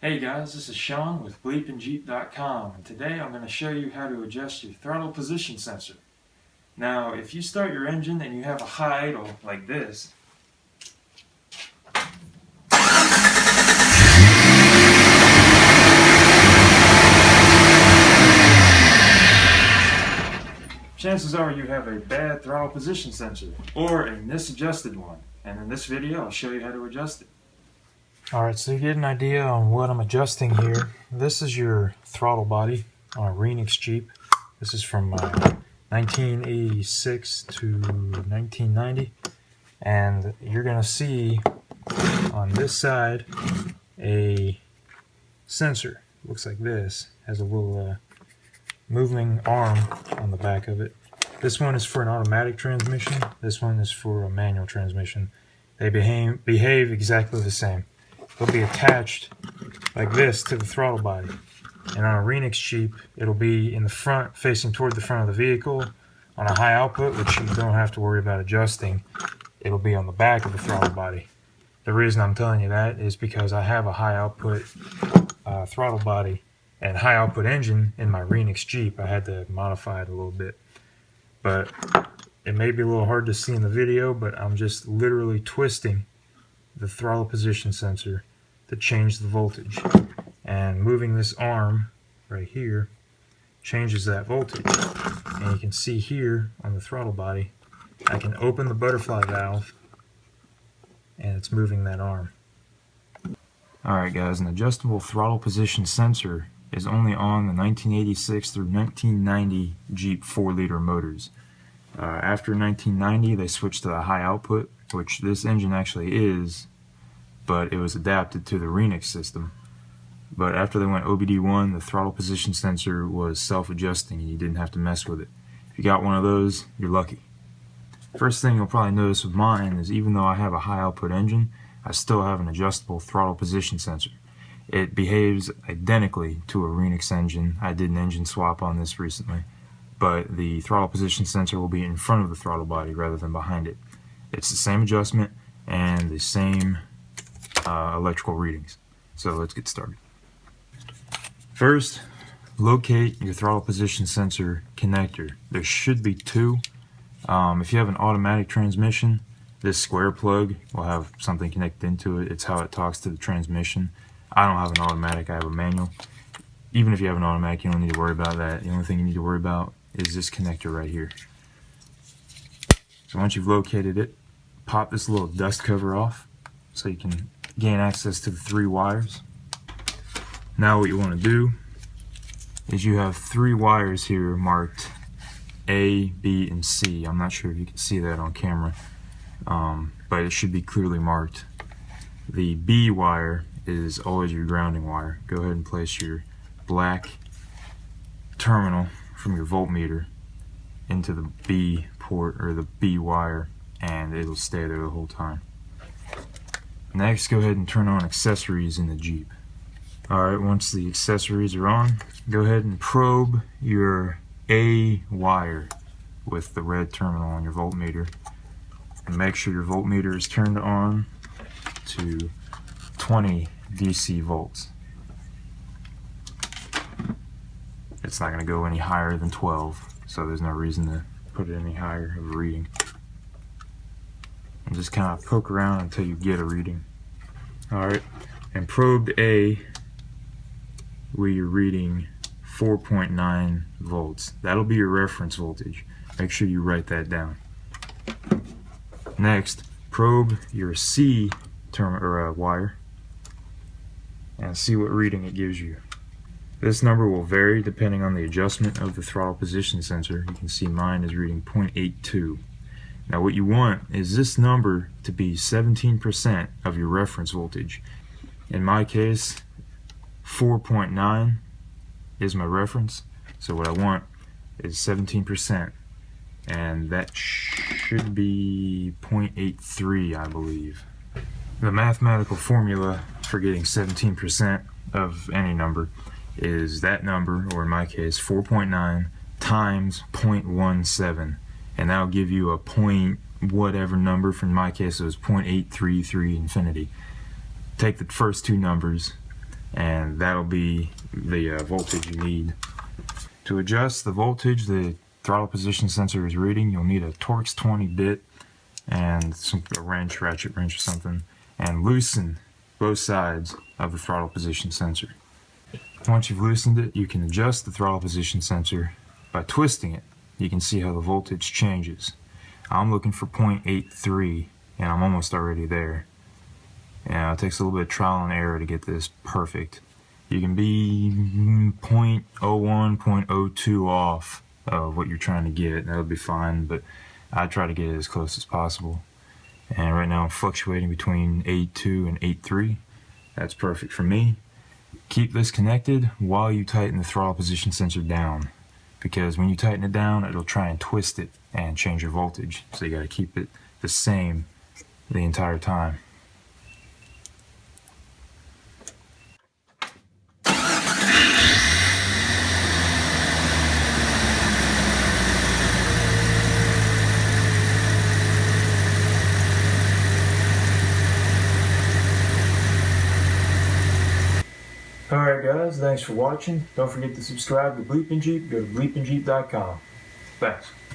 Hey guys, this is Sean with BleepinJeep.com, and today I'm going to show you how to adjust your throttle position sensor. Now, if you start your engine and you have a high idle like this, chances are you have a bad throttle position sensor or a misadjusted one, and in this video I'll show you how to adjust it. Alright, so you get an idea on what I'm adjusting here. This is your throttle body on a Renix Jeep. This is from 1986 to 1990. And you're going to see on this side a sensor. Looks like this. Has a little moving arm on the back of it. This one is for an automatic transmission. This one is for a manual transmission. They behave exactly the same. They'll be attached like this to the throttle body. And on a Renix Jeep, it'll be in the front, facing toward the front of the vehicle. On a high output, which you don't have to worry about adjusting, it'll be on the back of the throttle body. The reason I'm telling you that is because I have a high output throttle body and high output engine in my Renix Jeep. I had to modify it a little bit. But it may be a little hard to see in the video, but I'm just literally twisting the throttle position sensor to change the voltage, and moving this arm right here changes that voltage. And you can see here on the throttle body I can open the butterfly valve and it's moving that arm. Alright guys, an adjustable throttle position sensor is only on the 1986 through 1990 Jeep 4-liter motors. After 1990 they switched to the high output, which this engine actually is, but it was adapted to the Renix system. But after they went OBD1, the throttle position sensor was self-adjusting and you didn't have to mess with it. If you got one of those, you're lucky. First thing you'll probably notice with mine is even though I have a high output engine, I still have an adjustable throttle position sensor. It behaves identically to a Renix engine. I did an engine swap on this recently, but the throttle position sensor will be in front of the throttle body rather than behind it. It's the same adjustment and the same electrical readings. So let's get started. First, locate your throttle position sensor connector. There should be two. If you have an automatic transmission, this square plug will have something connected into it. It's how it talks to the transmission. I don't have an automatic, I have a manual. Even if you have an automatic, you don't need to worry about that. The only thing you need to worry about is this connector right here. So once you've located it, pop this little dust cover off so you can gain access to the 3 wires. Now what you want to do is you have 3 wires here marked A, B, and C. I'm not sure if you can see that on camera, but it should be clearly marked. The B wire is always your grounding wire. Go ahead and place your black terminal from your voltmeter into the B port or the B wire, and it'll stay there the whole time. Next, go ahead and turn on accessories in the Jeep. Alright, once the accessories are on, go ahead and probe your A wire with the red terminal on your voltmeter. And make sure your voltmeter is turned on to 20 DC volts. It's not going to go any higher than 12, so there's no reason to put it any higher of a reading. And just kind of poke around until you get a reading. Alright, and probe A where you're reading 4.9 volts. That'll be your reference voltage. Make sure you write that down. Next, probe your C wire and see what reading it gives you. This number will vary depending on the adjustment of the throttle position sensor. You can see mine is reading 0.82. Now what you want is this number to be 17% of your reference voltage. In my case, 4.9 is my reference, so what I want is 17%, and that should be 0.83, I believe. The mathematical formula for getting 17% of any number is that number, or in my case 4.9 times 0.17, and that'll give you a point whatever number. For my case it was 0.833 infinity. Take the first two numbers, and that'll be the voltage you need. To adjust the voltage the throttle position sensor is reading, you'll need a Torx 20 bit and a wrench, ratchet wrench or something, and loosen both sides of the throttle position sensor. Once you've loosened it, you can adjust the throttle position sensor by twisting it. You can see how the voltage changes. I'm looking for 0.83 and I'm almost already there. Yeah, it takes a little bit of trial and error to get this perfect. You can be 0.01, 0.02 off of what you're trying to get. That'll be fine, but I try to get it as close as possible. And right now I'm fluctuating between 8.2 and 8.3. That's perfect for me. Keep this connected while you tighten the throttle position sensor down, because when you tighten it down, it'll try and twist it and change your voltage. So you got to keep it the same the entire time. Alright guys, thanks for watching. Don't forget to subscribe to BleepinJeep. Go to BleepinJeep.com. Thanks.